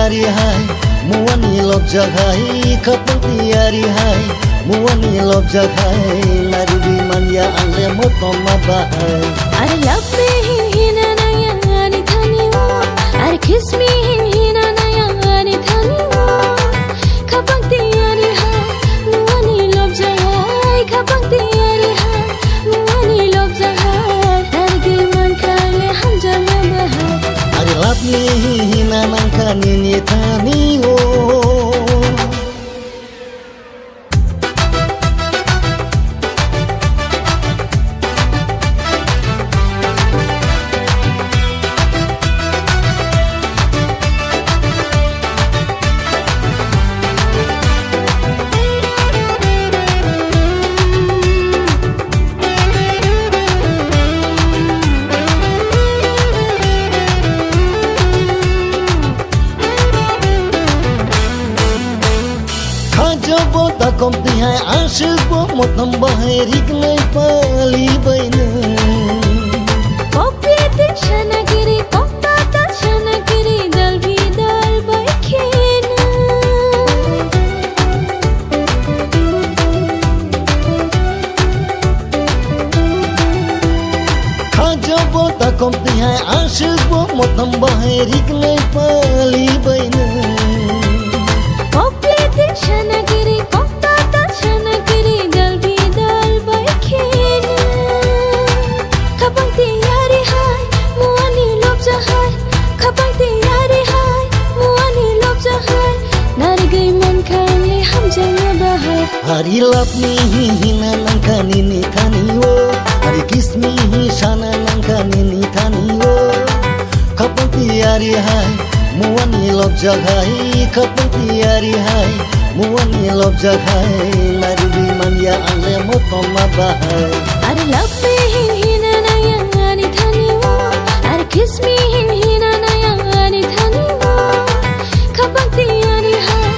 tiari hai muani lop jagai kapang tiari hai muani lop jagai narubi manya angle motoma bahai are love me hina na yani thani wo are kiss me hina na yani thani wo kapang tiari hai muani lop jagai kapang tiari hai muani lop jagai nargi man kale ham jama bahai are love me hina nangkani ni thani wo Jabo ta komti hai ashik bo motam bahai rik nai pali baina Kopi te shanagiri kokta ta shanagiri dal bhi dal bai khena Jabo ta komti hai ashik bo motam bahai rik nai pali baina Kopi te shanagiri kokta ta shanagiri dal bhi dal bai khena Kapang tiyari hai muani lop jahai Kapang tiyari hai muani lop jahai Nar gai man kale ham jama bahai Hari lap ni hina nangkani ni thani wo Hari kiss me shana nangkani ni thani wo Kapang tiari hai muani lop jagai kapang tiari hai muani lop jagai narubi manya angle motoma bahai are love me hina na yani thani wo are kiss me hina na yani thani wo kapang tiyari hai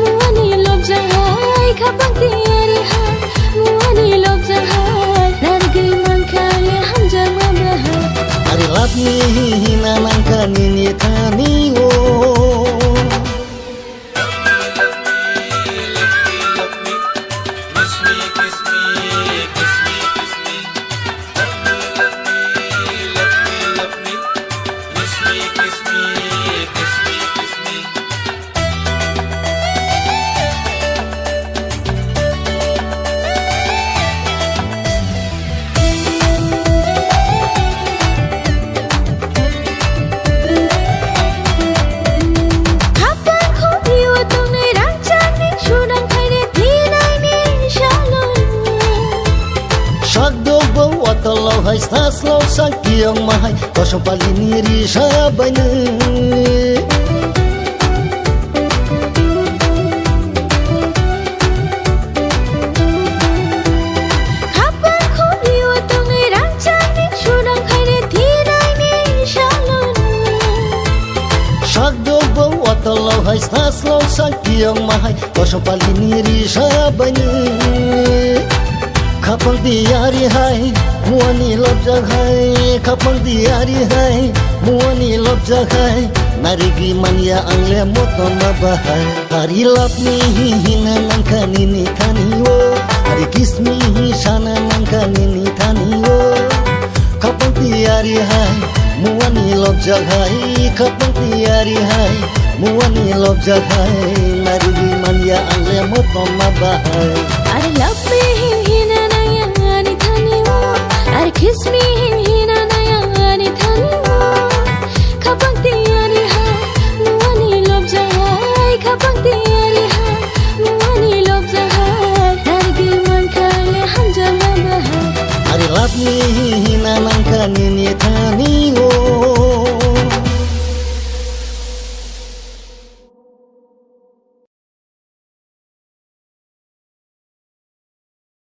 muani lop jagai kapang tiyari hai muani lop jagai nar gai man kale ham jama bahai Hari lap ni hina nangkani ni thani wo Kapang ko biwa tong nai rancang ni sunang khaire tinai ni shalom Shagdo bo atalo hai staslo sakiang mahai kosong palini risha baina Kapang ko biwa tong nai rancang ni sunang khaire tinai ni shalom Shagdo bo atalo hai staslo sakiang mahai kosong palini risha baina Kapang tiari hai muani lop jagai kapang tiari hai muani lop jagai narigi manya angle motoma bahai Hari lap ni hina nangkani ni thani wo Hari kiss me shana nangkani ni thani wo kapang tiari hai muani lop jagai kapang tiari hai muani lop jagai narugi manya angle motoma bahai are love me hina na yani thani wo are kiss me hina na yani thani wo kapang tiyari hai muani lop jagai kapang tiyari hai muani lop jagai nar gai man kale ham jama bahai Hari lap ni hina nangkani ni thani wo